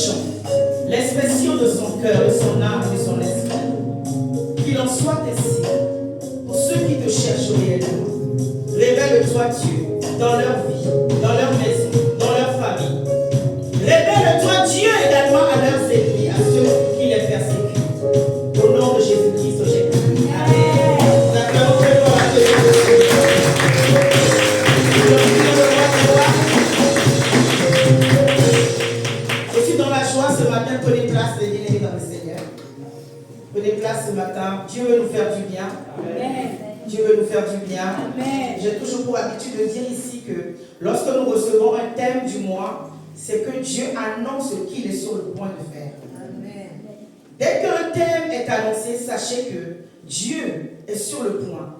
chant, l'expression de son cœur, de son âme et de son esprit. Qu'il en soit ainsi pour ceux qui te cherchent réellement. Révèle-toi, Dieu, dans leur vie, dans leur maison, dans leur famille. Révèle-toi, Dieu, également à leurs ennemis, à ceux qui les persécutent. Au nom de Jésus-Christ, j'ai prié. Amen. Je suis dans la joie ce matin. Prenez place, les bien-aimés dans le Seigneur. Prenez place ce matin. Dieu veut nous faire du bien. Amen. Dieu veut nous faire du bien. Amen. J'ai toujours pour habitude de dire ici que lorsque nous recevons un thème du mois, c'est que Dieu annonce ce qu'il est sur le point de faire. Amen. Dès qu'un thème est annoncé, sachez que Dieu est sur le point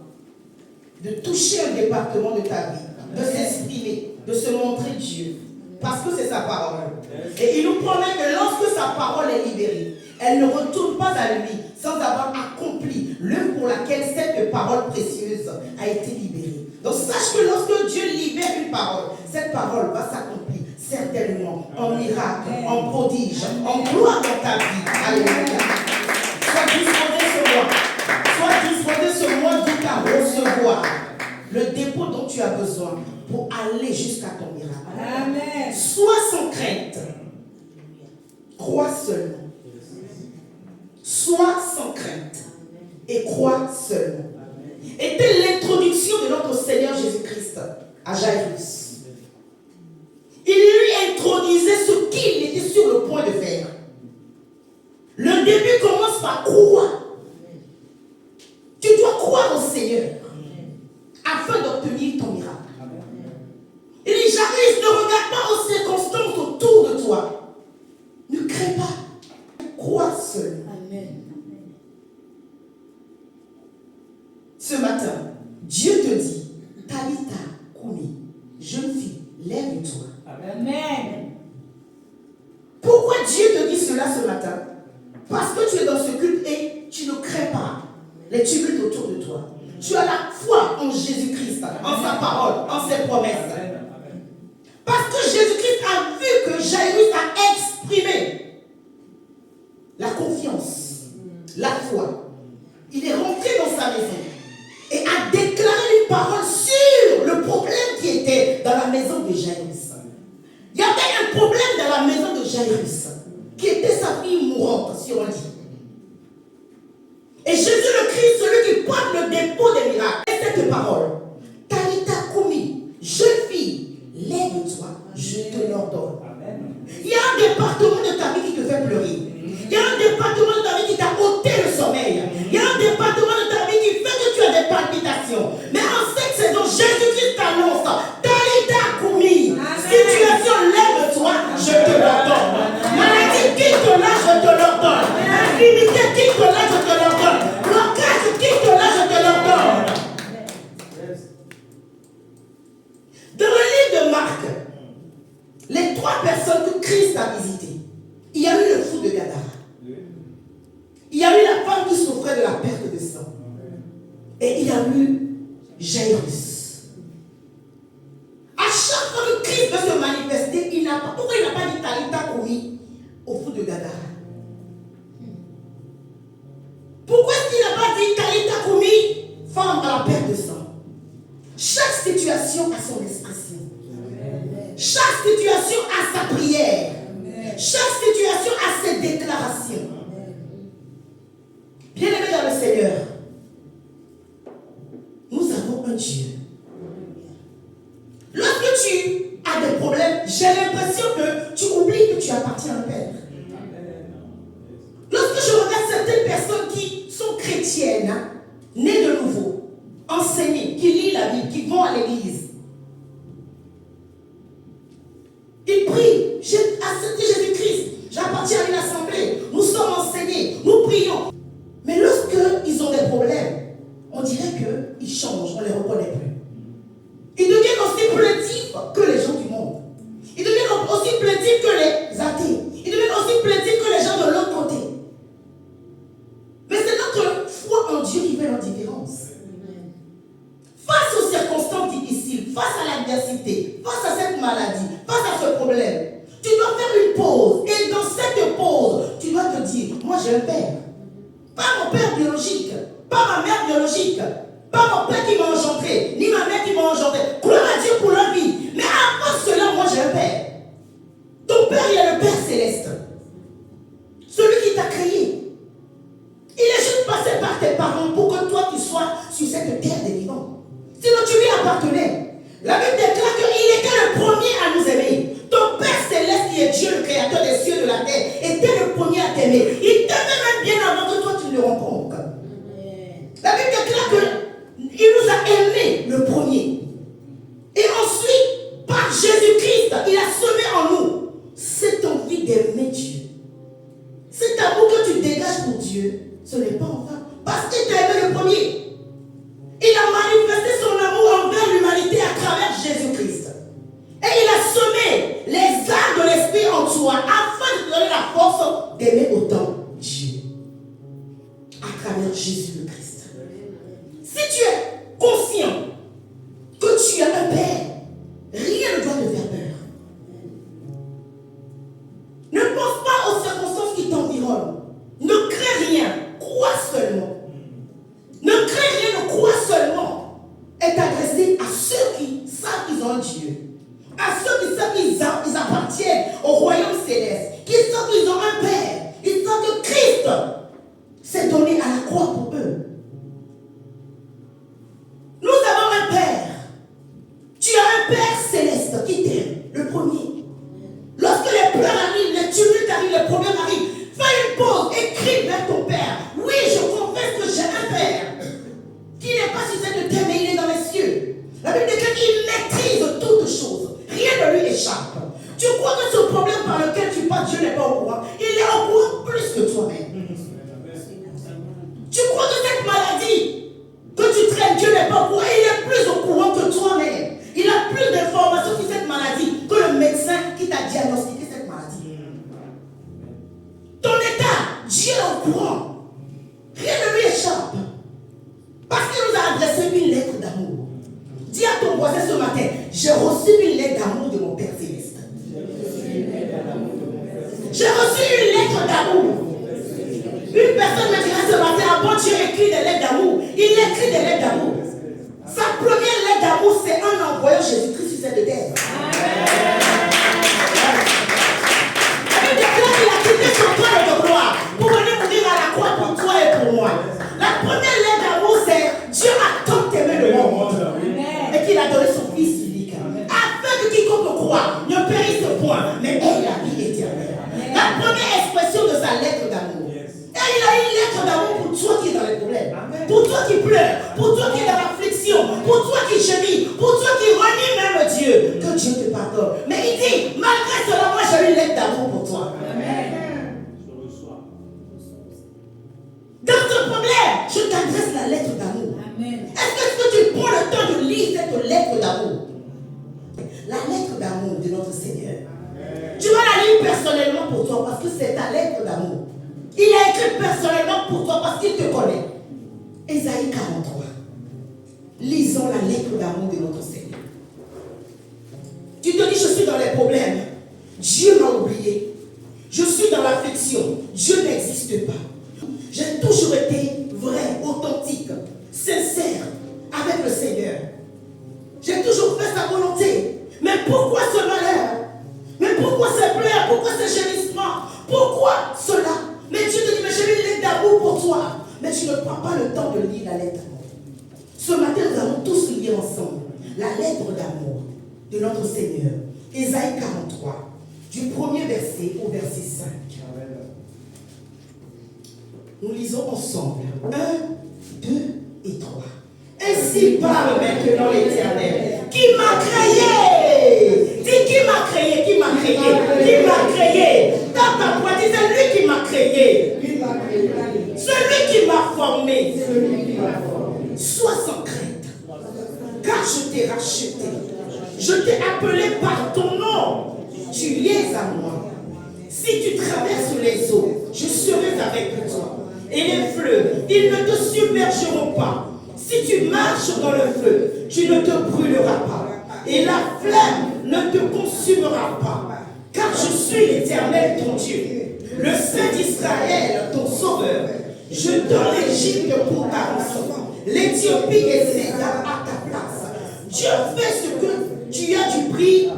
de toucher un département de ta vie, de s'exprimer, de se montrer Dieu. Parce que c'est sa parole. Et il nous promet que lorsque sa parole est libérée, elle ne retourne pas à lui sans avoir accompli l'œuvre pour laquelle cette parole précieuse a été libérée. Donc sache que lorsque Dieu libère une parole, cette parole va s'accomplir certainement en miracle, en prodige, en gloire dans ta vie. Alléluia. Sois disposé ce mois. Sois disposé ce mois d'où à recevoir le dépôt dont tu as besoin pour aller jusqu'à ton miracle. Amen. Sois sans crainte. Crois seulement. Sois sans crainte et crois seulement. Était l'introduction de notre Seigneur Jésus-Christ à Jairus. Il lui introduisait ce qu'il était sur le point de faire. Le début commence par croire. Tu dois croire au Seigneur afin d'obtenir ton miracle. Il dit, Jairus, ne regarde pas aux circonstances autour de toi. Ne crains pas. Crois seul. Amen. Ce matin, Dieu te dit, Talitha Koumi, jeune fille, lève-toi. Amen. Pourquoi Dieu te dit cela ce matin? Parce que tu es dans ce culte et tu ne crains pas les tumultes autour de toi. Tu as la foi en Jésus-Christ, en sa parole, en ses promesses. Parce que Jésus-Christ a vu que Jairus a exprimé la confiance, la foi. Il est rentré dans sa maison et a déclaré une parole sur le problème qui était dans la maison de Jairus. Il y avait un problème dans la maison de Jairus, qui était sa fille mourante, si on dit. Et Jésus le Christ, celui qui porte le dépôt des miracles, et cette parole, Talitha Koumi, jeune fille, lève-toi, je te l'ordonne. Il y a un département de ta vie qui te fait pleurer. Il y a un département de ta vie qui t'a ôté le sommeil. Il y a un département de ta vie qui fait que tu as des palpitations. Mais en cette saison, Jésus-Christ t'annonce, Talitha Koumi, situation, lève-toi, je te l'ordonne. Maladie, quitte-la, je te l'ordonne. Infirmité, quitte-la, je te l'ordonne. Blocage, quitte-la, je te l'ordonne. Dans le livre de Marc, les 3 personnes que Christ a visitées, il y a eu le fou de Gadara. Il y a eu la femme qui souffrait de la perte de sang. Et il y a eu Jairus. À chaque fois que Christ veut se manifester, pourquoi il n'a pas dit Talitha Koumi au fou de Gadara? Pourquoi est-ce qu'il n'a pas dit Talitha Koumi, femme à la perte de sang? Chaque situation a son expression. Chaque situation a sa prière. Chaque situation a ses déclarations. Bien-aimés dans le Seigneur, nous avons un Dieu. Lorsque tu as des problèmes, j'ai l'impression que tu oublies que tu appartiens à un Père. Lorsque je regarde certaines personnes qui sont chrétiennes, nées de nouveau, enseignées, qui lisent la Bible, qui vont à l'église, ils prient, j'ai accepté Jésus-Christ, j'appartiens à une assemblée, nous sommes enseignés, nous prions. Mais lorsqu'ils ont des problèmes, on dirait qu'ils changent, on ne les reconnaît plus. Ils deviennent aussi plaintifs que les gens du monde. Ils deviennent aussi plaintifs que les athées. Ils deviennent aussi plaintifs que les gens de l'autre côté. Mais c'est notre foi en Dieu qui fait la différence. Face aux circonstances difficiles, j'ai un père. Pas mon père biologique, pas ma mère biologique, pas mon père qui m'a engendré, ni ma mère qui m'a engendré. Gloire à Dieu pour leur vie. Mais avant cela, moi j'ai un père. Ton père, il est le Père céleste. Celui qui t'a créé. Il est juste passé par tes parents pour que toi tu sois sur cette terre des vivants. Sinon tu lui appartenais. La Bible déclare qu'il était le premier à nous aimer. Ton Père céleste qui est Dieu, le créateur des cieux et de la terre, était le premier à t'aimer. Il t'aimait même bien avant que toi tu le rencontres. La Bible déclare qu'il nous a aimés le premier. Et ensuite, par Jésus-Christ, il a semé en nous cette envie d'aimer Dieu. Cet amour que tu dégages pour Dieu, ce n'est pas en vain. Parce qu'il t'a aimé le premier. Il a manifesté son amour envers l'humanité à travers Jésus-Christ. Et il a semé les arts de l'esprit en toi afin de te donner la force d'aimer autant Dieu. À travers Jésus-Christ. Si tu es conscient que tu as un Père, rien ne doit te faire peur. Ne pense pas aux circonstances qui t'environnent. Ne crains rien, crois seulement. Ne crains rien, ne crois seulement. Est adressé à ceux qui savent qu'ils ont un Dieu. À ceux qui savent qu'ils appartiennent au royaume céleste. Qui savent qu'ils ont un Père. Ils savent que Christ s'est donné à la croix pour eux. Nous avons un Père. Tu as un Père céleste qui t'aime, le premier. Lorsque les pleurs arrivent, les tumultes arrivent, les problèmes arrivent, fais une pause, écris vers ton Père. Oui, je confesse que j'ai un Père qui n'est pas sur cette terre, mais il est dans les cieux. La Bible déclare qu'il maîtrise toutes choses. Rien ne lui échappe. Tu crois que ce problème par lequel tu passes, Dieu n'est pas au courant. Il est au courant plus que toi-même. Tu crois que cette maladie que tu traînes, Dieu n'est pas au courant. Il est plus au courant que toi-même. Il a plus d'informations sur cette maladie que le médecin qui t'a diagnostiqué cette maladie. Ton état, Dieu est au courant. Rien ne lui échappe. Parce qu'il nous a adressé une lettre d'amour. Dis à ton voisin ce matin, j'ai reçu une lettre d'amour de mon Père céleste. J'ai reçu une lettre d'amour. Une personne me dira ce matin, ah bon, Dieu écrit des lettres d'amour. Il écrit des lettres d'amour. Sa première lettre d'amour, c'est en envoyant Jésus-Christ sur cette terre. Il déclare qu'il a quitté son trône de gloire pour venir mourir à la croix pour toi et pour moi. La première lettre d'amour, c'est Dieu a tant aimé le monde et qu'il a donné son Fils unique afin que quiconque croit ne périsse point, mais ait la vie éternelle. La première expression de sa lettre d'amour. Et il a une lettre d'amour pour toi qui est dans les problèmes, pour toi qui pleure, pour toi qui est dans l'affliction, pour toi qui gémit, pour toi qui renie même Dieu. Que Dieu te pardonne. Mais il dit, malgré cela, moi j'ai une lettre d'amour pour toi. Amen. Dans ce problème, je t'adresse la lettre d'amour. Est-ce que tu prends le temps de lire cette lettre d'amour? La lettre d'amour de notre Seigneur. Amen. Tu vas la lire personnellement pour toi parce que c'est ta lettre d'amour. Il a écrit personnellement pour toi parce qu'il te connaît. Ésaïe 43. Lisons la lettre d'amour de notre Seigneur. Tu te dis, je suis dans les problèmes. Dieu m'a oublié. Je suis dans l'affliction. Dieu n'existe pas. J'ai toujours été vrai, authentique, sincère avec le Seigneur. J'ai toujours fait sa volonté. Mais pourquoi ce malheur? Mais pourquoi ces pleurs? Pourquoi ces gémissements? Pourquoi cela? Mais Dieu te dit, mais j'ai une lettre d'amour pour toi. Mais tu ne prends pas le temps de lire la lettre d'amour. Ce matin, nous allons tous lire ensemble la lettre d'amour de notre Seigneur. Ésaïe 43, du premier verset au verset 5. Nous lisons ensemble. 1, 2 et 3. Ainsi parle maintenant l'Éternel, qui m'a créé. Dis qui m'a créé, qui m'a créé, qui m'a créé. Dans ta voix, dis c'est lui qui m'a créé. Celui qui m'a formé. Sois sans crainte, car je t'ai racheté. Je t'ai appelé par ton nom. Tu es à moi. Si tu traverses les eaux, je serai avec toi. Et les fleuves, ils ne te submergeront pas. Si tu marches dans le feu, tu ne te brûleras pas. Et la flamme ne te consumera pas. Car je suis l'Éternel ton Dieu, le Saint d'Israël, ton sauveur. Je donne l'Égypte pour ta rançon, l'Éthiopie et Séda à ta place. Dieu fait ce que tu as du prix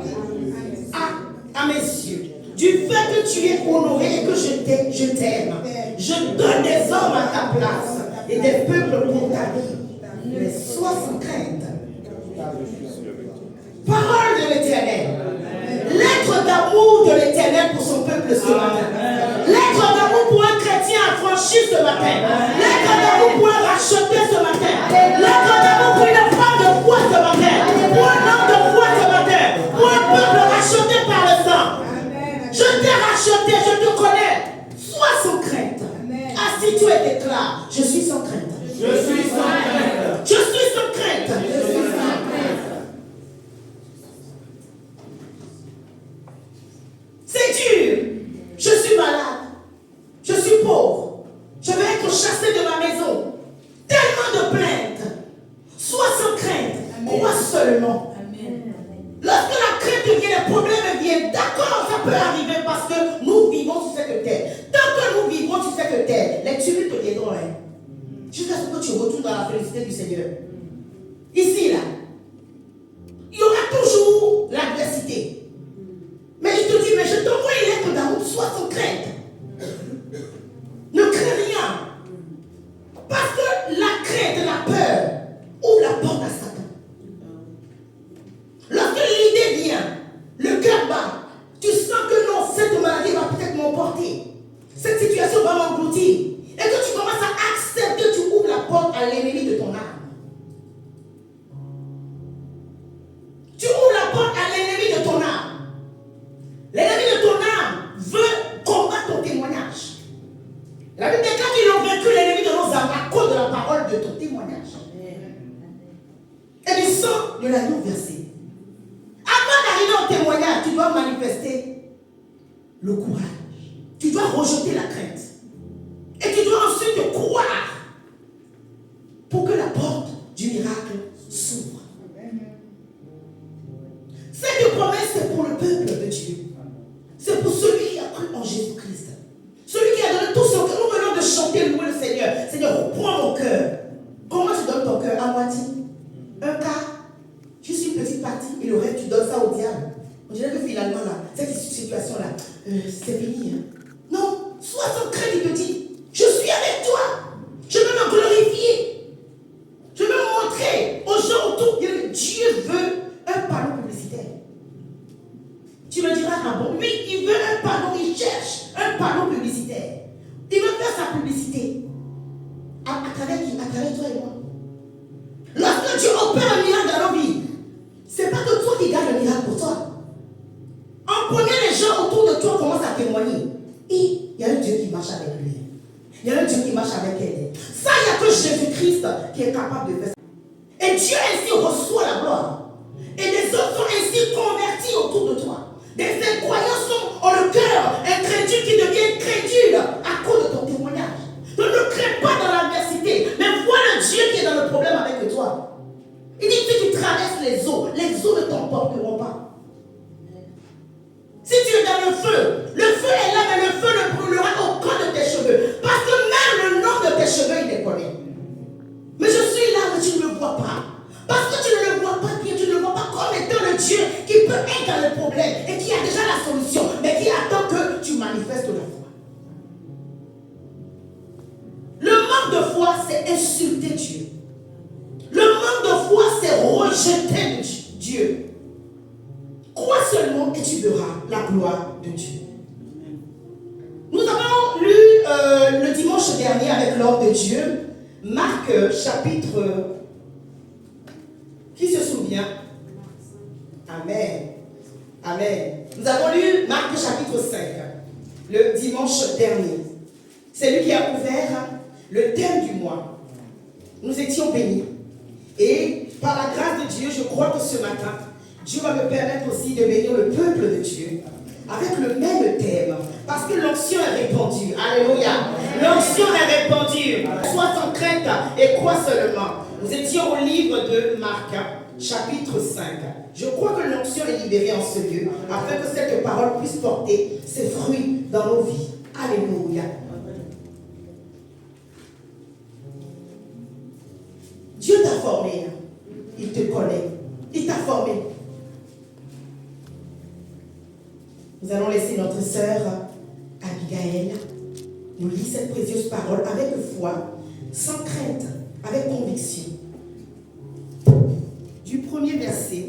à mes yeux. Du fait que tu es honoré et que je t'aime. Je donne des hommes à ta place et des peuples pour ta vie. Mais sois sans crainte. Parole de l'Éternel. Lettre d'amour de l'Éternel pour son peuple ce matin. Lettre d'amour pour un chrétien affranchi ce matin. Lettre d'amour pour un racheté ce matin. Lettre d'amour pour une femme de foi ce matin. Pour un homme de foi ce matin. Pour un peuple racheté par le sang. Je t'ai racheté, je te connais. Sois sans crainte. Assis-toi et déclare, je suis sans crainte. Je suis sans crainte. Je suis sans crainte. Je suis sans crainte. C'est dur. Je suis malade. Je suis pauvre. Je vais être chassé de ma maison. Tellement de plaintes. Sois sans crainte. Crois seulement. Lorsque la crainte vient, les problèmes viennent. D'accord, ça peut arriver parce que nous vivons sur cette terre. Tant que nous vivons sur cette terre, les tumultes viendront. Jusqu'à ce que tu retournes dans la félicité du Seigneur. Ici, là, il y aura toujours l'adversité. Mais je te dis, mais je t'envoie une lettre d'amour, sois sans crainte. Ne crains rien. Parce que la crainte et la peur ouvrent la porte à Satan. Lorsque l'idée vient, le cœur bat, tu sens que non, cette maladie va peut-être m'emporter. Cette situation va m'engloutir. Et que tu commences à accepter, tu ouvres la porte à l'ennemi de ton âme. Tu ouvres la porte à l'ennemi de ton âme. L'ennemi de ton âme veut combattre ton témoignage. La Bible déclare qu'ils ont vaincu l'ennemi de nos âmes à cause de la parole de ton témoignage. Et du sang de l'agneau versé. Avant d'arriver au témoignage, tu dois manifester le courage. Tu dois rejeter la crainte. Et tu dois ensuite croire pour que la porte du miracle s'ouvre. Cette promesse, c'est pour le peuple de Dieu. C'est pour celui qui a cru en Jésus-Christ. Celui qui a donné tout son cœur. Nous venons de chanter, louer le Seigneur. Seigneur, reprends mon cœur. Comment tu donnes ton cœur? À moitié? Un quart? Juste une petite partie. Et le reste, tu donnes ça au diable. On dirait que finalement, là, cette situation-là, c'est fini. Hein? Non, sois sans crainte, il te dit. Je suis avec toi. Je veux me glorifier. Je veux me montrer aux gens autour. Dieu veut un panneau publicitaire. Tu me diras, ah bon? Oui, il veut un panneau, il cherche un panneau publicitaire. Il veut faire sa publicité. À travers qui? À travers toi et moi. Lorsque Dieu opère un miracle dans nos vies, c'est pas que toi qui gardes le miracle pour toi. En premier, les gens autour de toi commencent à témoigner. Et il y a un Dieu qui marche avec lui. Il y a un Dieu qui marche avec elle. Ça, il n'y a que Jésus-Christ qui est capable de faire ça. Et Dieu ainsi reçoit la gloire. Et les autres sont ainsi convertis autour de toi. Des incroyants ont le cœur incrédule qui devient crédule à cause de ton témoignage. Donc ne crée pas dans l'adversité, mais vois le Dieu qui est dans le problème avec toi. Il dit si tu traverses les eaux ne t'emporteront pas. Si tu es dans le feu est là, mais le feu ne brûlera aucun de tes cheveux. Parce que même le nom de tes cheveux, il les connaît. Mais je suis là, mais tu ne le vois pas. Parce que tu ne le vois pas bien, tu ne le vois pas comme étant le Dieu qui peut être dans le problème et qui a déjà la solution, mais qui attend que tu manifestes la foi. Le manque de foi, c'est insulter Dieu. Le manque de foi, c'est rejeter Dieu. Crois seulement et tu verras la gloire de Dieu. Nous avons lu le dimanche dernier avec l'ordre de Dieu, Marc chapitre... Qui se souvient? Amen. Amen. Nous avons lu Marc chapitre 5, le dimanche dernier. C'est lui qui a ouvert le thème du mois. Nous étions bénis. Et par la grâce de Dieu, je crois que ce matin, Dieu va me permettre aussi de bénir le peuple de Dieu avec le même thème. Parce que l'onction est répandue. Alléluia. L'onction est répandue. Sois sans crainte et crois seulement. Nous étions au livre de Marc, chapitre 5. Je crois que l'onction est libérée en ce lieu, afin que cette parole puisse porter ses fruits dans nos vies. Alléluia. Alléluia. Dieu t'a formé. Il te connaît. Il t'a formé. Nous allons laisser notre sœur Abigail nous lire cette précieuse parole avec foi, sans crainte, avec conviction. Du premier verset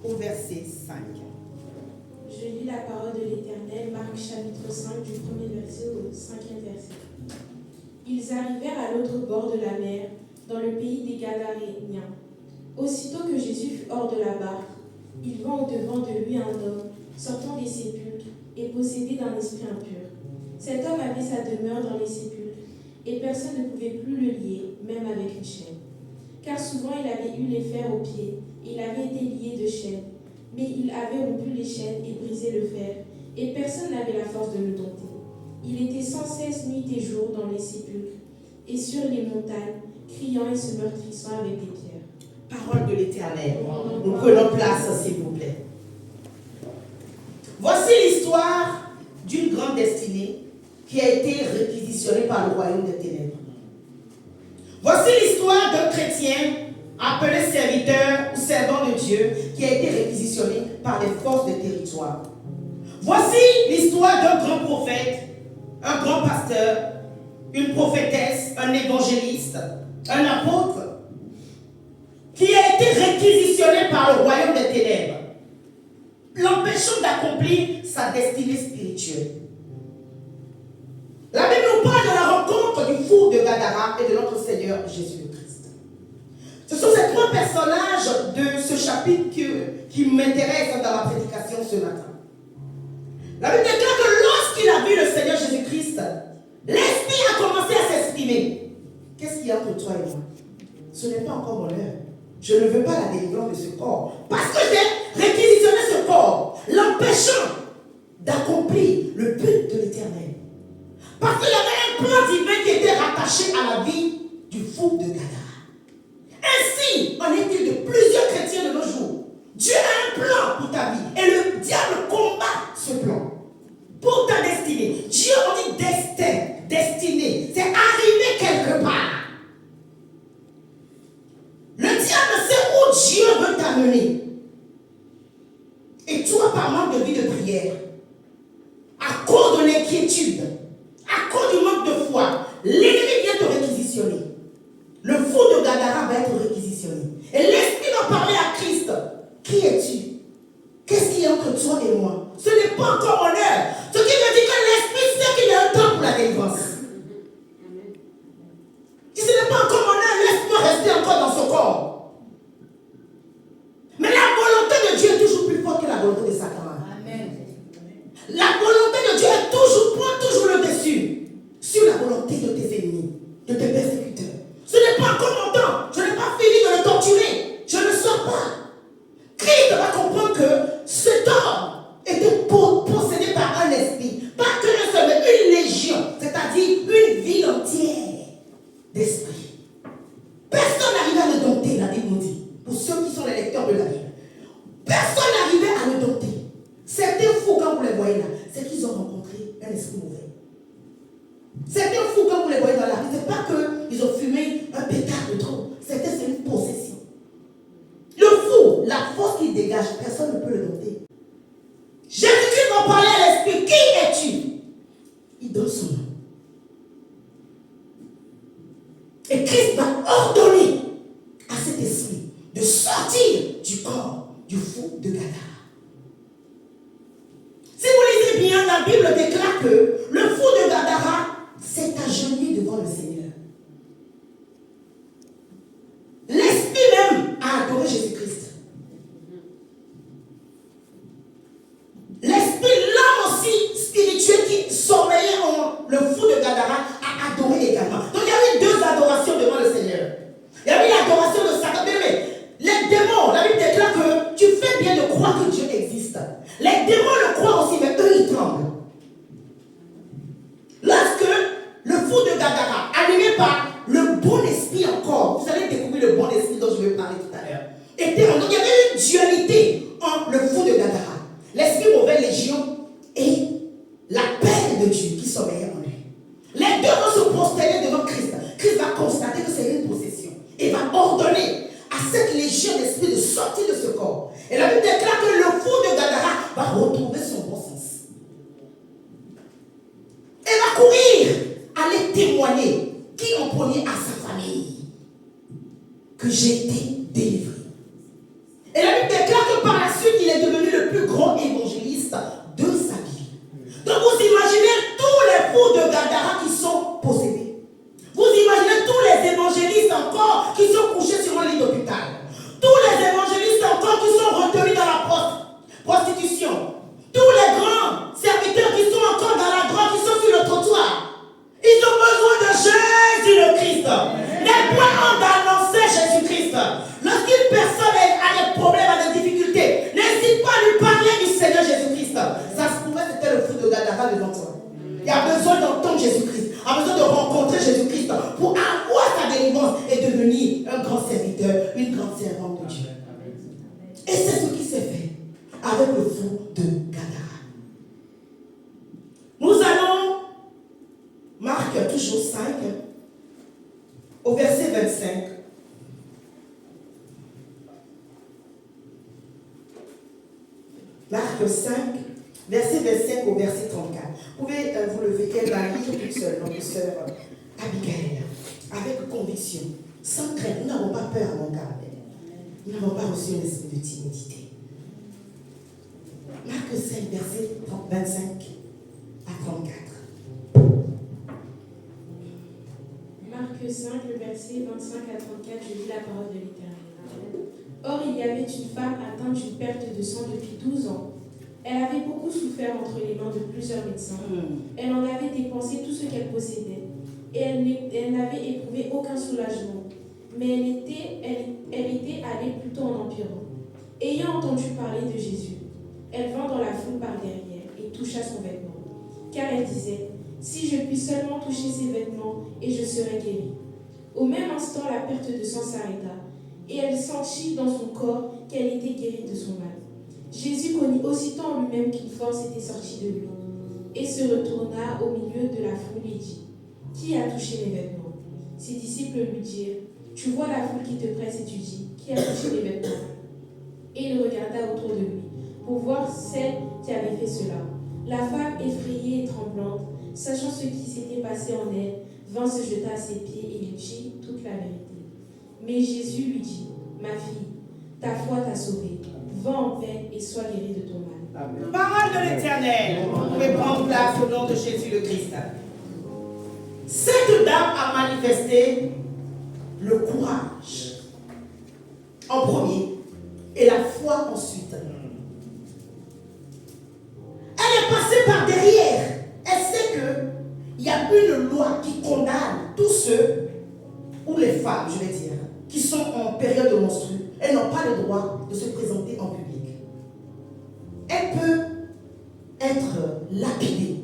au verset 5. Je lis la parole de l'Éternel, Marc chapitre 5, du premier verset au 5e verset. Ils arrivèrent à l'autre bord de la mer, dans le pays des Gadaréniens. Aussitôt que Jésus fut hors de la barque, il vint au-devant de lui un homme, sortant des sépulcres et possédé d'un esprit impur. Cet homme avait sa demeure dans les sépulcres, et personne ne pouvait plus le lier, même avec une chaîne. Car souvent il avait eu les fers aux pieds, et il avait été lié de chaînes. Mais il avait rompu les chaînes et brisé le fer, et personne n'avait la force de le dompter. Il était sans cesse nuit et jour dans les sépulcres, et sur les montagnes, criant et se meurtrissant avec des pierres. Parole de l'Éternel. Nous prenons place, s'il vous plaît. Voici l'histoire d'une grande destinée qui a été réquisitionnée par le royaume des ténèbres. Voici l'histoire d'un chrétien appelé serviteur ou servant de Dieu qui a été réquisitionné par les forces des territoires. Voici l'histoire d'un grand prophète, un grand pasteur, une prophétesse, un évangéliste, un apôtre qui a été réquisitionné par le royaume des ténèbres, l'empêchant d'accomplir sa destinée spirituelle. La Bible nous parle de la rencontre du four de Gadara et de notre Seigneur Jésus-Christ. Ce sont ces trois personnages de ce chapitre qui m'intéressent dans ma prédication ce matin. La Bible déclare que lorsqu'il a vu le Seigneur Jésus-Christ, l'Esprit a commencé à s'exprimer. Qu'est-ce qu'il y a entre toi et moi? Ce n'est pas encore mon heure. Je ne veux pas la délivrance de ce corps. Parce que j'ai réquisitionné ce corps, l'empêchant d'accomplir le but de l'Éternel. Parce qu'il y avait un plan divin qui était rattaché à la vie du fou de Gadara. Ainsi, en est-il de plusieurs chrétiens de nos jours. Dieu a un plan pour ta vie. Et le diable combat ce plan. Pour ta destinée. Dieu, on dit destin, destinée. C'est arriver quelque part. Le diable sait où Dieu veut t'amener. Et toi, par manque de vie de prière, à cause de l'inquiétude, à cause du manque de foi, l'ennemi vient te réquisitionner. Le fou de Gadara va être réquisitionné. Et l'Esprit va parler à Christ. Qui es-tu? Qu'est-ce qu'il y a entre toi et moi? Ce n'est pas encore mon heure. Ce qui veut dire que l'Esprit sait qu'il y a un temps pour la délivrance. Si ce n'est pas encore mon heure, laisse-moi rester encore dans ce corps. Mais la volonté de Dieu est toujours plus forte que la volonté de Satan. Amen. La volonté de Dieu est prend toujours le dessus sur la volonté de tes ennemis, de tes persécuteurs. Ce n'est pas encore mon temps. Je n'ai pas fini de le torturer. Je ne sors pas. Christ va comprendre que cet homme était possédé par un esprit. Pas qu'un seul, mais une légion. C'est-à-dire une ville entière d'esprit. Personne n'arrivait à le dompter, la Bible nous dit. Pour ceux qui sont les lecteurs de la Bible. Personne n'arrivait à le dompter. Certains fous, quand vous les voyez là, c'est qu'ils ont rencontré un esprit mauvais. Certains fous, quand vous les voyez dans la rue, ce n'est pas qu'ils ont fumé un pétard de trop. Certains, c'est une possession. Le fou, la force qu'il dégage, personne ne peut le dompter. Jésus-Christ va parler à l'esprit. Qui es-tu? Il donne son nom. Et Christ va ordonner à cet esprit de sortir du corps du fou de Gadara. Si vous lisez bien, la Bible déclare que le fou de Gadara s'est agenouillé devant le Seigneur. L'esprit même a adoré Jésus-Christ. L'esprit, l'homme aussi spirituel qui sommeillait en le fou de Gadara a adoré également. Donc il y avait deux adorations devant le Seigneur. Il y avait l'adoration de Satan. Mais les démons, la Bible déclare que tu fais bien de croire que Dieu existe. Les démons le croient aussi, mais eux ils tremblent. Lorsque le fou de Gadara, animé par le bon esprit encore, vous allez découvrir le bon esprit dont je vais parler tout à l'heure, donc il y avait une dualité entre le fou de Gadara, l'esprit mauvais légion et la là devant toi. Il y a besoin d'entendre Jésus-Christ, a besoin de rencontrer Jésus-Christ pour avoir sa délivrance et devenir un grand serviteur, une grande servante de Dieu. Et c'est ce qui s'est fait avec le fou de Gadara. Nous allons, Marc toujours 5, au verset 25. Marc 5, verset 25 au verset 34. Vous pouvez vous lever, elle va lire toute seule, notre sœur Abigail, avec conviction, sans crainte. Nous n'avons pas peur à mon garde. Nous n'avons pas reçu un esprit de timidité. Marc 5, verset 25 à 34. Marc 5, le verset 25 à 34, je lis la parole de l'Éternel. Or, il y avait une femme atteinte d'une perte de sang depuis 12 ans. Elle avait beaucoup souffert entre les mains de plusieurs médecins. Elle en avait dépensé tout ce qu'elle possédait. Et elle n'avait éprouvé aucun soulagement. Mais elle était allée plutôt en empirant. Ayant entendu parler de Jésus, elle vint dans la foule par derrière et toucha son vêtement. Car elle disait, si je puis seulement toucher ses vêtements, et je serai guérie. Au même instant, la perte de sang s'arrêta. Et elle sentit dans son corps qu'elle était guérie de son mal. Jésus connut aussitôt en lui-même qu'une force était sortie de lui, et se retourna au milieu de la foule et dit, qui a touché mes vêtements? Ses disciples lui dirent, tu vois la foule qui te presse et tu dis, qui a touché mes vêtements? Et il regarda autour de lui, pour voir celle qui avait fait cela. La femme, effrayée et tremblante, sachant ce qui s'était passé en elle, vint se jeter à ses pieds et lui dit toute la vérité. Mais Jésus lui dit, ma fille, ta foi t'a sauvée. Va en paix et sois guérie de ton mal. Amen. Parole de l'Éternel. Vous pouvez prendre place au nom de Jésus le Christ. Cette dame a manifesté le courage en premier et la foi ensuite. Elle est passée par derrière. Elle sait qu'il y a une loi qui condamne tous ceux, ou les femmes, je vais dire, qui sont en période de menstru. Elles n'ont pas le droit de se présenter en public. Elle peut être lapidée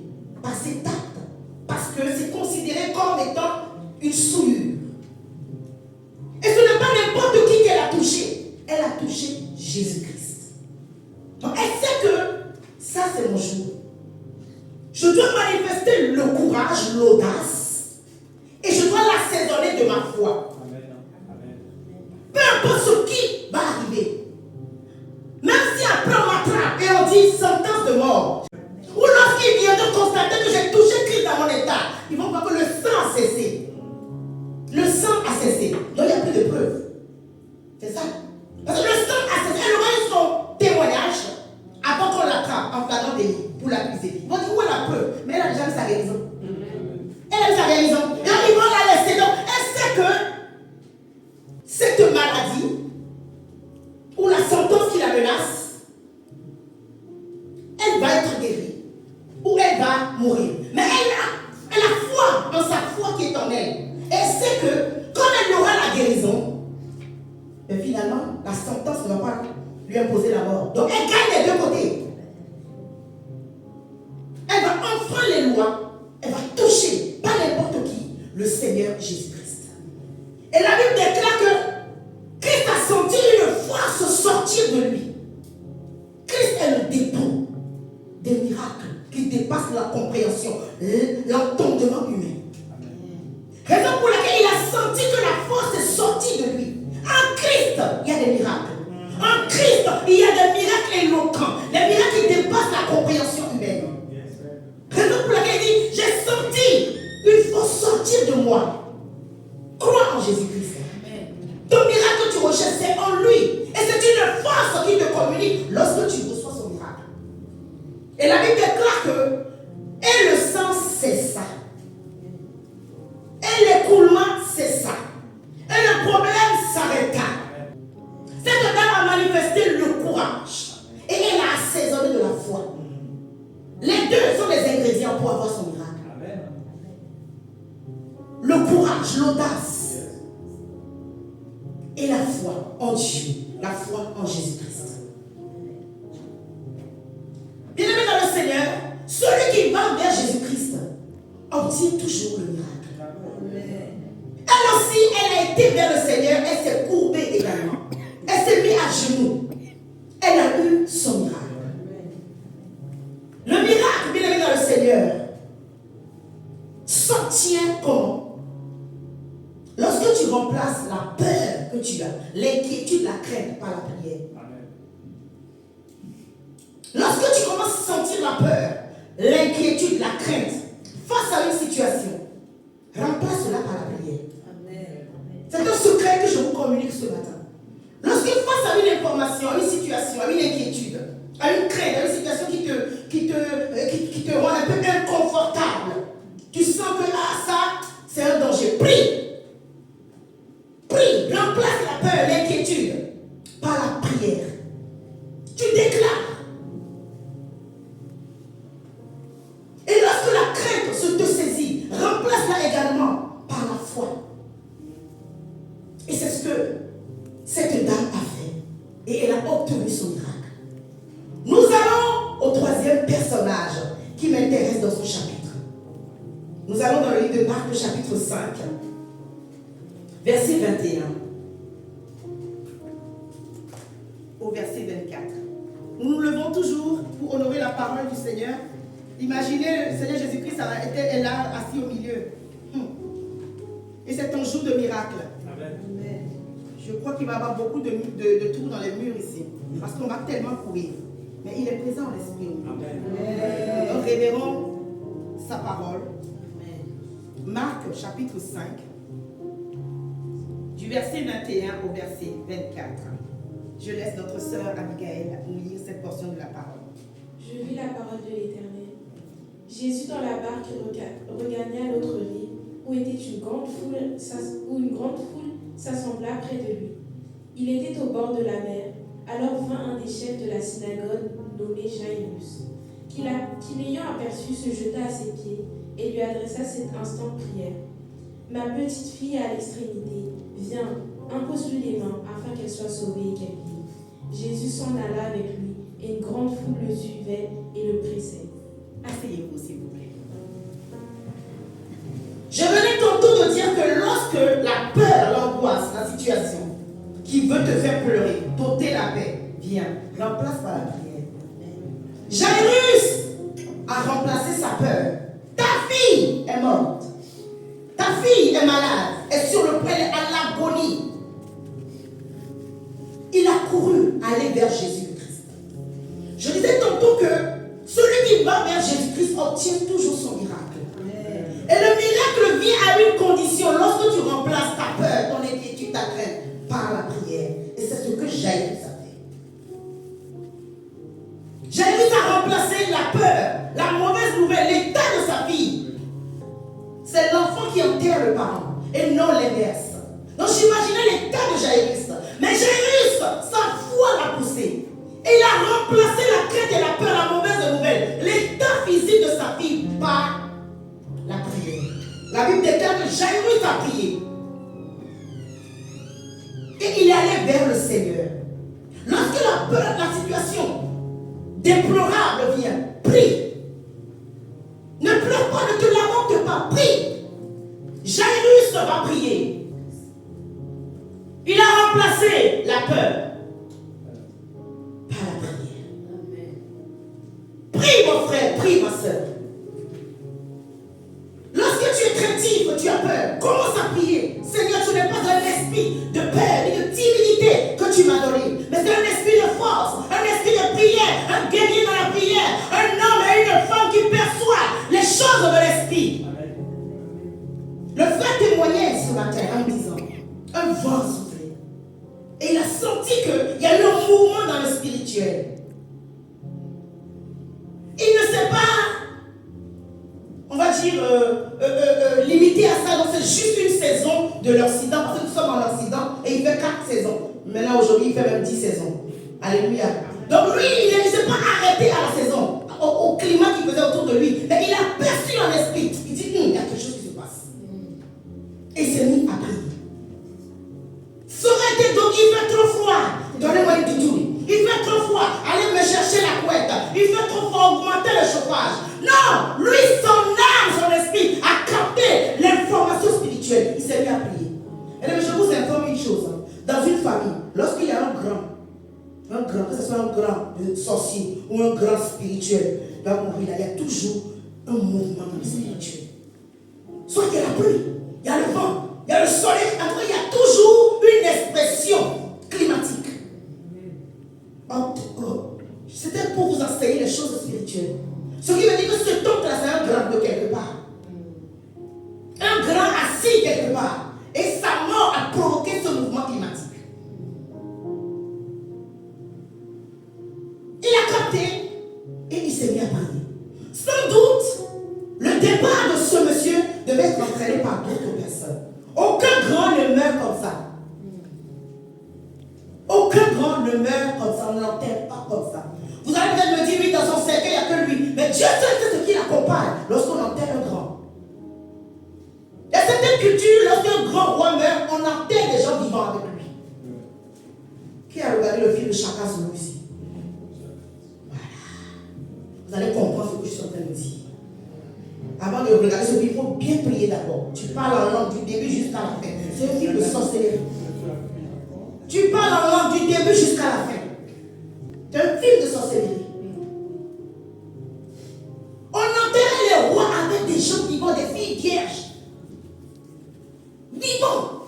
par cet acte parce que c'est considéré comme étant une souillure. Et ce n'est pas n'importe qui qu'elle a touché. Elle a touché Jésus-Christ. Donc elle sait que ça c'est mon jour. Je dois manifester le courage, l'audace, et je dois l'assaisonner de ma foi. Peu importe ce qui va arriver. Même si après on m'attrape et on dit sentence de mort. Ou lorsqu'il vient de constater que j'ai touché Christ dans mon état, ils vont voir que le sang a cessé. Le sang a cessé. Donc il n'y a plus de preuves. C'est ça. Parce que le sang a cessé. Elle aura eu son témoignage avant qu'on l'attrape en flagrant délit pour l'accuser. Ils vont dire où est la preuve? Mais elle a déjà eu sa guérison. Elle a eu sa guérison. Et ils vont la laisser. Donc elle sait que cette maladie, ou la sentence qui la menace, elle va être guérie, ou elle va mourir. Mais elle a foi en sa foi qui est en elle. Et elle sait que quand elle aura la guérison, mais finalement, la sentence ne va pas lui imposer la mort. Donc elle gagne des deux côtés. Elle va enfreindre les lois, elle va toucher, pas n'importe qui, le Seigneur Jésus-Christ. Et la Bible déclare que Christ a senti une force sortir de lui. Christ est le dépôt des miracles qui dépassent la compréhension, l'entendement humain. Raison pour laquelle il a senti que la force est sortie de lui. En Christ, il y a des miracles. En Christ, il y a des miracles éloquents. Des miracles qui dépassent la compréhension humaine. Raison pour laquelle il dit, j'ai senti une force sortir de moi. Crois en Jésus-Christ. Ton miracle que tu recherches, c'est en lui. Et c'est une force qui te communique lorsque tu reçois son miracle. Et la Bible déclare que et le sang cessa. Et l'écoulement cessa. Et le problème s'arrêta. Cette dame a manifesté le courage. Et elle a assaisonné de la foi. Les deux sont les ingrédients pour avoir son miracle. Le courage, l'audace. Et la foi en Dieu, la foi en Jésus-Christ. Bien-aimé dans le Seigneur, celui qui va va vers Jésus-Christ obtient toujours le miracle. Elle aussi, elle a été vers le Seigneur, elle s'est courbée également. Elle s'est mise à genoux. Elle a eu son miracle. Le miracle, bien aimé dans le Seigneur, s'obtient comment? Lorsque tu remplaces la peur que tu as, l'inquiétude, la crainte par la prière. Lorsque tu commences à sentir la peur, l'inquiétude, la crainte face à une situation, remplace-la par la prière. C'est un secret que je vous communique ce matin. Lorsque face à une information, à une situation, à une inquiétude, à une crainte, à une situation qui te rend un peu inconfortable, tu sens que ça, c'est un danger. Prie. Prie. Remplace la peur, l'inquiétude par la prière. Tu déclares. Et lorsque la crainte se te saisit, remplace-la également par la foi. Et c'est ce que cette dame a fait. Et elle a obtenu son miracle. Nous allons au troisième personnage qui m'intéresse dans ce chapitre. Nous allons dans le livre de Marc, le chapitre 5, verset 21 au verset 24. Nous nous levons toujours pour honorer la parole du Seigneur. Imaginez, le Seigneur Jésus-Christ est là, assis au milieu. Et c'est un jour de miracle. Amen. Je crois qu'il va y avoir beaucoup de trous dans les murs ici. Parce qu'on va tellement courir. Mais il est présent en l'esprit. Nous révérons sa parole. Marc chapitre 5, du verset 21 au verset 24. Je laisse notre sœur Abigail nous lire cette portion de la parole. Je lis la parole de l'Éternel. Jésus dans la barque regagna l'autre rive, où était une grande foule s'assembla près de lui. Il était au bord de la mer. Alors vint un des chefs de la synagogue nommé Jairus, qui l'ayant aperçu se jeta à ses pieds et lui adressa cette instante prière. Ma petite fille est à l'extrémité, viens, impose-lui les mains afin qu'elle soit sauvée et qu'elle vive. Jésus s'en alla avec lui et une grande foule le suivait et le pressait. Asseyez-vous s'il vous plaît. Je venais tantôt de dire que lorsque la peur, l'angoisse, la situation qui veut te faire pleurer, t'ôter la paix, viens, remplace par la prière. Jairus a remplacé sa peur. Ta fille est morte. Ta fille est malade, est sur le point à l'agonie. Il a couru aller vers Jésus-Christ. Je disais tantôt que celui qui va vers Jésus-Christ obtient toujours son miracle. Et le miracle vient à une condition, lorsque tu remplaces ta peur, ton inquiétude, ta crainte, par la prière. Et c'est ce que Jairus a fait. Jairus a remplacé la peur, la mauvaise nouvelle, l'état de sa fille. C'est l'enfant qui enterre le parent, et non l'inverse. Donc j'imaginais l'état de Jairus. Mais Jairus, sa foi l'a poussé. Et il a remplacé la crainte et la peur, la mauvaise nouvelle, l'état physique de sa fille par la prière. La Bible déclare que Jairus a prié. Et il est allé vers le Seigneur. Lorsque la peur, la situation déplorable vient, prie. Ne pleure pas, ne te lamente pas, prie. Jairus va prier. Il a remplacé la peur par la prière. Prie mon frère, prie ma soeur. Lorsque tu es craintif, tu as peur, commence à prier. Seigneur, tu n'es pas un esprit de peur et de timidité que tu m'as donné, mais c'est un esprit de force, un esprit de prière, un guerrier dans la prière, un homme et une femme qui perçoit les choses de l'esprit. Le frère témoignait ce matin en me disant, un vent soufflait. Et il a senti qu'il y a eu un mouvement dans le spirituel. Il ne s'est pas, on va dire, limité à ça. Donc c'est juste une saison de l'Occident, parce que nous sommes en Occident et il fait 4 saisons. Maintenant aujourd'hui il fait même 10 saisons. Alléluia. Donc lui, il ne s'est pas arrêté à la saison, au climat qui faisait autour de lui. Mais il a perçu en esprit. Il dit, il y a quelque chose qui se passe. Et il s'est mis à prier. Ça aurait été donc, il fait trop froid. Donnez-moi une doudoune. Il fait trop froid. Allez me chercher la couette. Il fait trop froid, augmentez le chauffage. Non, Maintenant, lui, son âme, son esprit a capté l'information spirituelle. Il s'est mis à prier. Et là, je vous informe une chose. Dans une famille, lorsqu'il y a un grand, que ce soit un grand sorcier ou un grand spirituel, il va mourir là, il y a toujours un mouvement dans le spirituel. Soit il y a la pluie, il y a le vent, il y a le soleil, après il y a toujours une expression climatique. C'était pour vous enseigner les choses spirituelles. Ce qui veut dire que cet homme-là, c'est un grand de quelque part. Un grand assis quelque part. Et sa mort a provoqué ce mouvement climatique. Il a capté et il s'est mis à parler. Sans doute, le départ de ce monsieur devait être entraîné par d'autres personnes. Aucun grand ne meurt comme ça. Aucun grand ne meurt comme ça, on ne l'enterre pas comme ça. Vous allez peut-être me dire, oui, dans son cercueil, il n'y a que lui. Mais Dieu sait ce qui l'accompagne lorsqu'on enterre un grand. Il y a certaines cultures, lorsqu'un grand roi meurt, on enterre des gens vivants avec lui. Qui a regardé le film de Chaka Zulu ici? Voilà. Vous allez comprendre ce que je suis en train de dire. Avant de regarder ce film, il faut bien prier d'abord. Tu parles en langue du début jusqu'à la fin. C'est un film de sorcellerie. Tu parles en langue du début jusqu'à la fin. C'est un film de sorcellerie. On enterrait les rois avec des gens vivants, des filles vierges. Vivants.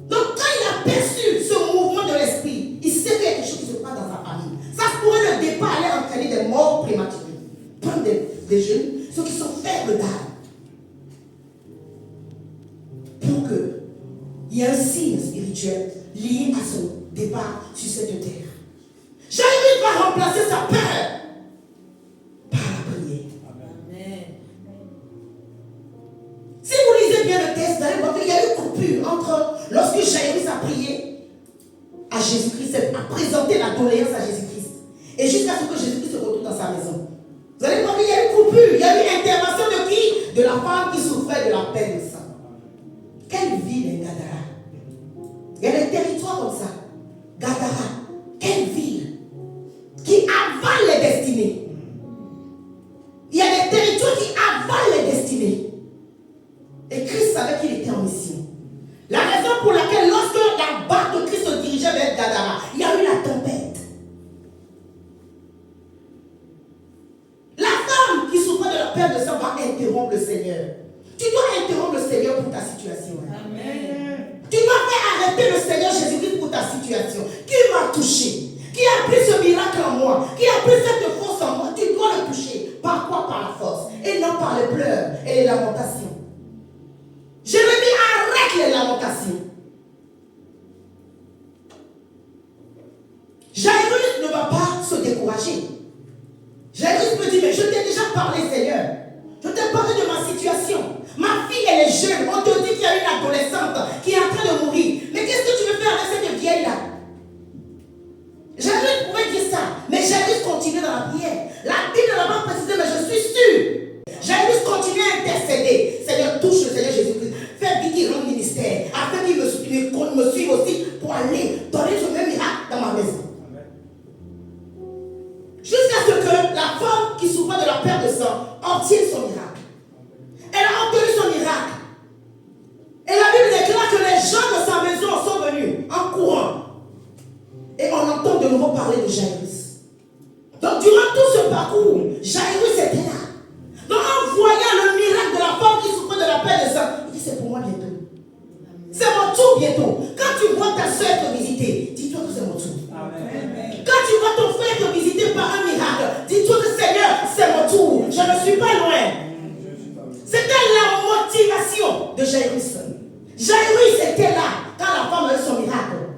Donc quand il a perçu ce mouvement de l'esprit, il sait qu'il y a quelque chose qui se passe dans sa famille. Ça pourrait le départ aller entraîner des morts prématurées. Prendre des jeunes, ceux qui sont faibles d'âme. Pour qu'il y ait un signe spirituel lié à son départ sur cette terre. Jérémie va remplacer sa peur par la prière. Amen. Si vous lisez bien le texte, vous allez voir qu'il y a eu coupure entre lorsque Jérémie a prié à Jésus-Christ, a présenté la doléance à Jésus-Christ, et jusqu'à ce que Jésus-Christ se retrouve dans sa maison. Vous allez voir qu'il y a eu coupure, il y a eu intervention de qui? De la femme qui souffrait de la peine de sang. Quelle ville est Gadara? Il y a des territoires comme ça. Gadara, quelle ville qui avale les destinées. Il y a des territoires qui avalent les destinées. Et Christ savait qu'il était en mission. La raison pour laquelle lorsque la barque de Christ se dirigeait vers Gadara, il y a eu la tempête. La femme qui souffrait de la perte de sang va interrompre le Seigneur. Tu dois interrompre le Seigneur pour ta situation. Amen. Tu dois faire arrêter le Seigneur Jésus-Christ pour ta situation. Qui m'a touché? Qui a pris ce miracle en moi? Qui a pris cette force en moi? Tu dois le toucher. Par quoi? Par la force. Et non par les pleurs et les lamentations. Jérémie arrête les lamentations. Jairus ne va pas se décourager. Jairus me dit, mais je t'ai déjà parlé, Seigneur. Je t'ai parlé de ma situation. Ma fille, elle est jeune. On te dit qu'il y a une adolescente qui est en train de mourir. Mais qu'est-ce que tu veux faire avec cette vieille-là? Jairus pouvait dire ça. Mais Jairus continuait dans la prière. La Bible n'a pas précisé, mais je suis sûr. Jairus continuait à intercéder. Seigneur, touche le Seigneur Jésus-Christ. Fais vite qu'il rende ministère. Afin qu'il me suive aussi pour aller donner ce même miracle dans ma maison. Jusqu'à ce que la femme qui souffrait de la perte de sang obtienne son miracle. Elle a obtenu son miracle. Et la Bible déclare que les gens de sa maison sont venus en courant. Et on entend de nouveau parler de Jairus. Donc durant tout ce parcours, Jairus était là. Donc en voyant le miracle de la femme qui souffrait de la perte de sang, il dit c'est pour moi bientôt. C'est mon tour bientôt. Quand tu vois ta soeur te visiter, dis-toi que c'est mon tour. Amen. Quand tu vois ton frère te visiter par un miracle, dis-toi que Seigneur, c'est mon tour. Je ne suis pas loin. C'était la motivation de Jairus. Jairus était là quand la femme a eu son miracle.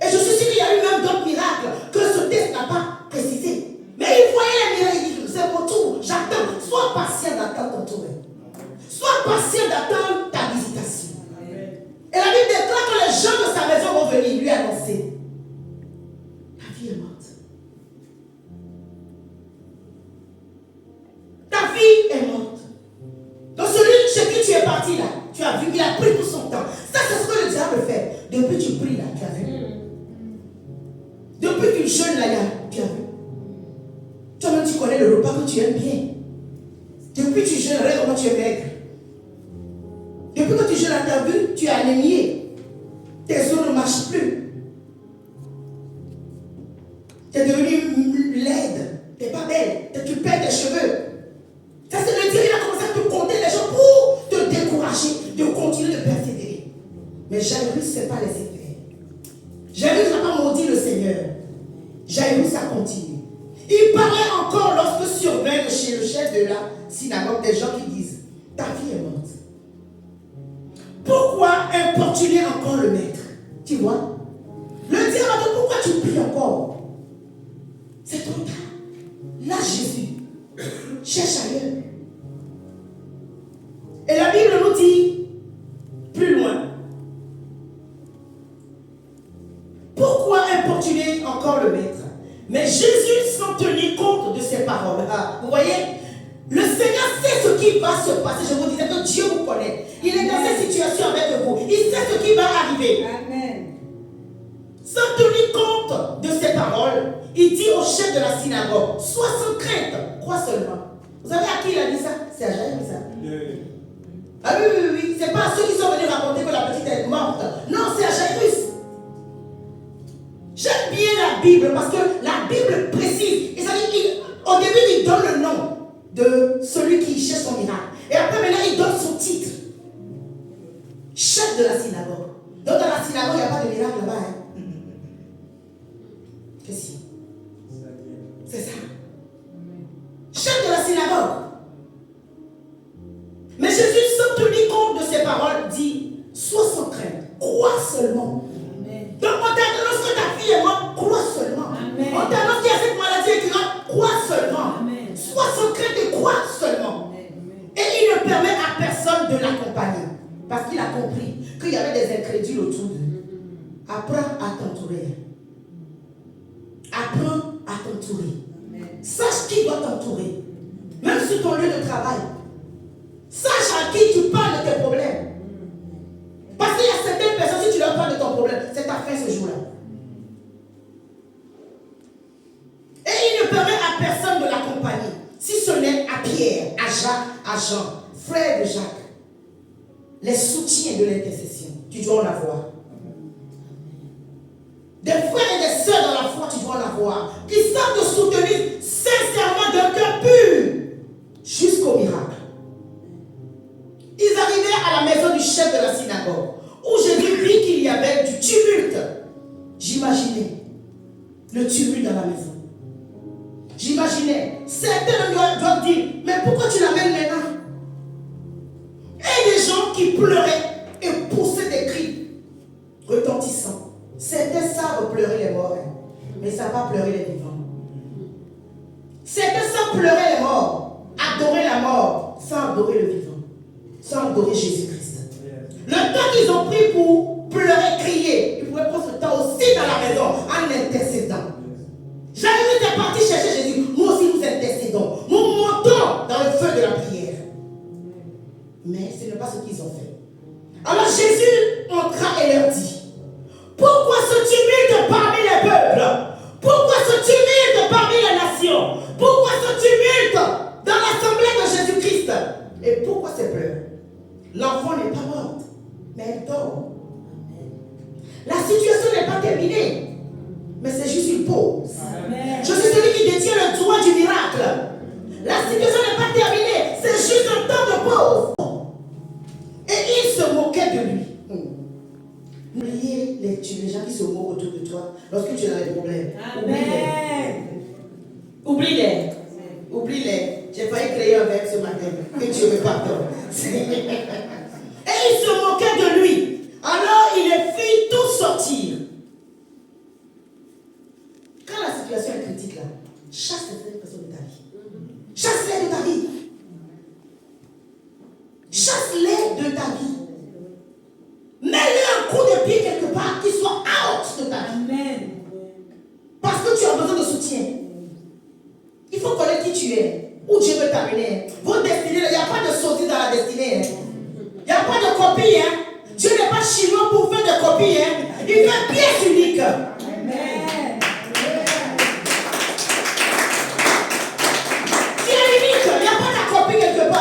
Et je suis sûr qu'il y a eu même d'autres miracles que ce texte n'a pas précisé. Mais il voyait les miracles, il dit, c'est mon tour, j'attends. Sois patient d'attendre ton tour. Sois patient d'attendre ta visitation. Et la Bible déclare que les gens de sa maison vont venir lui annoncer. Ta fille est morte. Ta fille est morte. Donc celui chez qui tu es parti là, tu as vu qu'il a pris tout son temps. Ça c'est ce que le diable fait. Depuis tu pries là, tu as vu. Depuis que tu jeûnes là, tu as vu. Toi-même tu connais le repas que tu aimes bien. Depuis que tu jeûnes, regarde comment tu es maigre. Depuis que tu jeûnes à ta vue, tu es anémié. Tes os ne marchent plus. Tu es devenu laide. Tu n'es pas belle. Tu perds tes cheveux. Ça, c'est le diable qui a commencé à te compter les gens pour te décourager de continuer de persévérer. Mais Jairus ne s'est pas laissé faire. Jairus n'a pas maudit le Seigneur. Jairus a continué. Il parlait encore lorsque survinrent chez le chef de la synagogue des gens qui disent: ta fille est morte. Pourquoi importuner encore le maître? Tu vois? Le diable a dit: pourquoi tu pries encore? C'est trop tard. Là, Jésus cherche ailleurs. Et la Bible nous dit plus loin: pourquoi importuner encore le maître? Mais Jésus, sans tenir compte de ses paroles, vous voyez, le Seigneur sait ce qui va se passer. Je vous disais que Dieu vous connaît. Il est dans cette situation avec vous. Il sait ce qui va arriver. Amen. Sans tenir compte de ses paroles, il dit au chef de la synagogue: sois sans crainte, crois seulement. Vous savez à qui il a dit ça? C'est à Jairus, ça. Ah oui. C'est pas à ceux qui sont venus raconter que la petite est morte. Non, c'est à Jairus. J'aime bien la Bible parce que la Bible précise. Et ça dit, au début, il donne le nom de celui qui cherche son miracle. Et après, maintenant, il donne son titre: chef de la synagogue. Donc, dans la synagogue, il n'y a pas de miracle là-bas. Hein? Qu'est-ce que c'est? C'est ça. Chef de la synagogue. Mais Jésus, sans tenir compte de ses paroles, dit: sois sans crainte, crois seulement. Donc, on t'annonce que ta fille est morte, crois seulement. Amen. On t'annonce qu'il y a cette maladie incurable, crois seulement. Amen. Sois sans crainte et crois seulement. Amen. Et il ne permet à personne de l'accompagner. Parce qu'il a compris qu'il y avait des incrédules autour d'eux. Apprends à t'entourer. Apprends à t'entourer. Sache qui doit t'entourer. Même sur ton lieu de travail. Sache à qui tu parles de tes problèmes. Parce qu'il y a certaines personnes, si tu leur parles de ton problème, c'est ta fin ce jour-là. Et il ne permet à personne de l'accompagner. Si ce n'est à Pierre, à Jacques, à Jean, frère de Jacques. Les soutiens de l'intercession, tu dois en avoir. Des frères et des sœurs dans la foi, tu dois en avoir. Qui savent te soutenir sincèrement d'un cœur pur jusqu'au miracle. Ils arrivèrent à la maison du chef de la synagogue, où Jésus vit qu'il y avait du tumulte. J'imaginais le tumulte dans la maison. J'imaginais, certains doivent dire: mais pourquoi tu l'amènes maintenant? Et des gens qui pleuraient et poussaient des cris retentissants. Certains savent pleurer les morts, mais ils ne savent pas pleurer les vivants. Certains savent pleurer les morts, adorer la mort, sans adorer le vivant, sans adorer Jésus-Christ. Le temps qu'ils ont pris pour pleurer, crier, ils pouvaient prendre ce temps aussi dans la maison en intercédant. Jairus est parti chercher Jésus. Nous aussi nous intercédons. Nous montons dans le feu de la prière. Mais ce n'est pas ce qu'ils ont fait. Alors Jésus entra et leur dit: pourquoi ce tumulte parmi les peuples? Pourquoi ce tumulte parmi les nations? Pourquoi ce tumulte dans l'assemblée de Jésus-Christ? Et pourquoi ces pleurs? L'enfant n'est pas morte, mais elle dort. La situation n'est pas terminée, mais c'est juste une pause. Amen. Je suis celui qui détient le droit du miracle. La situation n'est pas terminée, c'est juste un temps de pause. Et il se moquait de lui. Oubliez les gens qui se moquent autour de toi lorsque tu as des problèmes. Oublie-les. Oublie-les. J'ai failli créer un verbe ce matin. Que Dieu me pardonne. Et il se moquait de lui. Alors il les fit tous sortir. Quand la situation est critique là, chasse les personnes de ta vie. Chasse-les de ta vie. Chasse-les de ta vie. Mets-le un coup de pied quelque part qui soit out de ta vie. Amen. Parce que tu as besoin de soutien. Il faut connaître qui tu es. Où Dieu veut t'amener. Votre destinée, il n'y a pas de sosie dans la destinée. Il n'y a pas de copie. Dieu n'est pas chinois pour faire de copie. Il fait pièce unique. Amen. Tu es unique. Il n'y a pas de copie quelque part.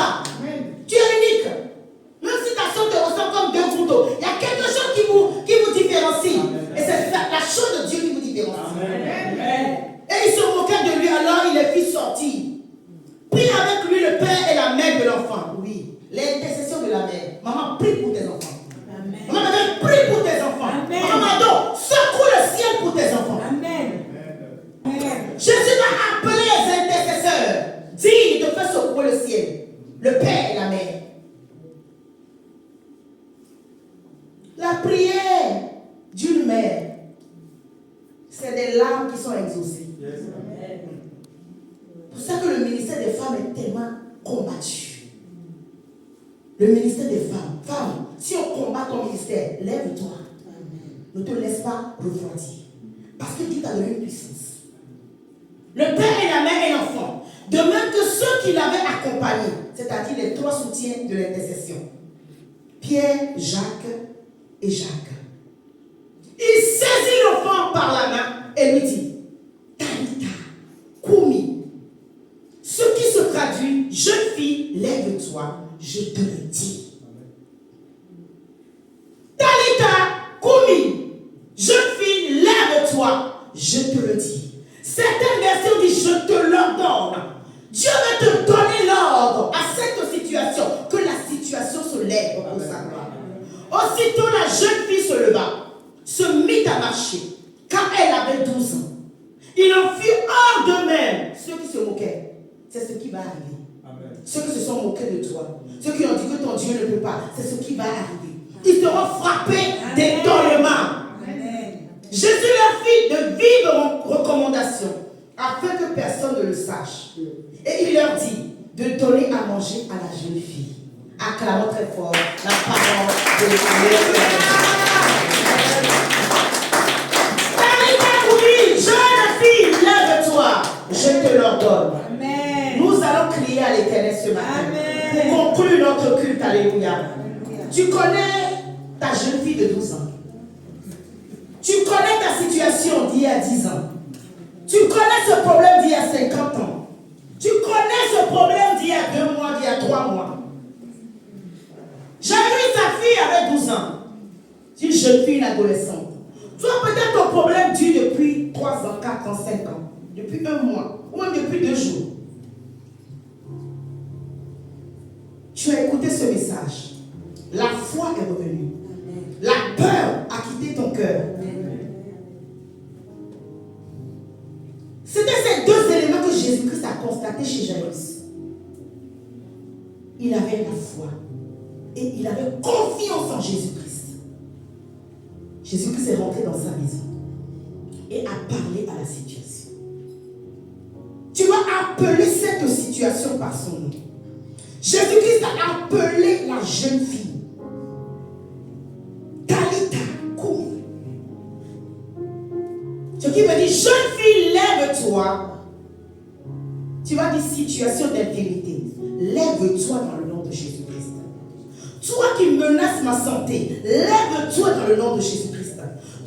enfants. Oui. L'intercession de la mère. Maman, prie pour tes enfants. Amen. Maman, prie pour tes enfants. Amen. Maman, secoue le ciel pour tes enfants. Amen. Amen. Jésus va appeler les intercesseurs. Dis, il te fait secouer le ciel. Le père et la mère. La prière d'une mère, c'est des larmes qui sont exaucées. Yes. C'est pour ça que le ministère des femmes est tellement combattu. Le ministère des femmes. Femmes, si on combat ton ministère, lève-toi. Ne te laisse pas refroidir. Parce que Dieu t'a donné une puissance. Le père et la mère et l'enfant. De même que ceux qui l'avaient accompagné, c'est-à-dire les trois soutiens de l'intercession. Pierre, Jacques et Jacques. Il saisit l'enfant par la main et lui dit, Talita, Koumi. Ce qui se traduit, jeune fille, lève-toi, je te le dis. Talita, Koumi. Jeune fille, lève-toi, je te le dis. Certaines versions disent, je te l'ordonne. Dieu va te donner l'ordre à cette situation, que la situation se lève pour sa gloire. Aussitôt la jeune fille se leva, se mit à marcher, car elle avait 12 ans. Il en fut hors d'eux-mêmes ceux qui se moquaient. C'est ce qui va arriver. Amen. Ceux qui se sont moqués de toi, ceux qui ont dit que ton Dieu ne peut pas, c'est ce qui va arriver. Ils seront frappés d'étonnement. Jésus leur fit de vives recommandations afin que personne ne le sache. Et il leur dit de donner à manger à la jeune fille. Acclamons très fort la parole de Dieu. Jeune fille, lève-toi, je te l'ordonne. Nous allons crier à l'Éternel ce matin. Amen. Pour conclure notre culte, alléluia. Tu connais ta jeune fille de 12 ans. Tu connais ta situation d'il y a 10 ans. Tu connais ce problème d'il y a 50 ans. Tu connais ce problème d'il y a 2 mois, d'il y a 3 mois. J'ai vu sa fille avec 12 ans. Une jeune fille, une adolescente. Toi, peut-être ton problème dure depuis 3 ans, 4 ans, 5 ans. Depuis 1 mois. Ou même depuis 2 jours. Tu as écouté ce message. La foi est revenue. La peur a quitté ton cœur. C'était ces 2 éléments que Jésus-Christ a constaté chez Jairus. Il avait la foi. Et il avait confiance en Jésus-Christ. Jésus-Christ est rentré dans sa maison. Et a parlé à la situation. Tu vas appeler cette situation par son nom. Jésus-Christ a appelé la jeune fille. Talita Koumi. Ce qui veut dire, jeune fille, lève-toi. Tu vas dire situation d'infirmité. Lève-toi dans le nom de Jésus-Christ. Toi qui menaces ma santé, lève-toi dans le nom de Jésus-Christ.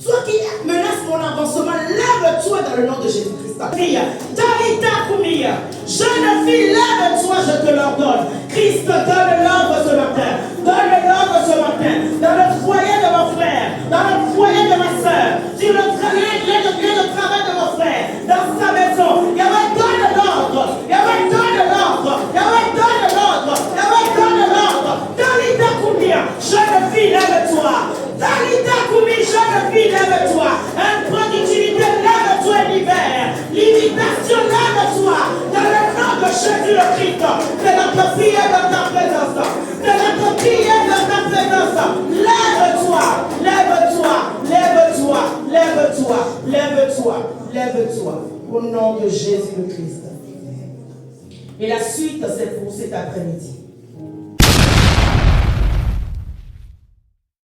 Toi qui menaces mon avancement, lève-toi dans le nom de Jésus-Christ. Talita Koumi. Jeune fille, lève-toi, je te l'ordonne. Christ, donne l'ordre ce matin. Donne l'ordre ce matin. Dans le foyer de mon frère, dans le foyer de ma soeur, sur le travail de mon frère, dans sa maison. Yahweh, donne l'ordre. Yahweh, donne l'ordre. Yahweh, donne l'ordre. Yahweh, donne l'ordre. Talita Koumi, jeune fille, lève-toi. Talita Koumi, jeune fille, lève-toi. Improductivité, lève-toi l'hiver. Limitation, lève-toi. Dans le nom de Jésus le Christ, c'est notre prière dans ta présence. C'est notre prière dans ta présence. Lève-toi, lève-toi, lève-toi, lève-toi, lève-toi, lève-toi. Au nom de Jésus le Christ. Et la suite, c'est pour cet après-midi.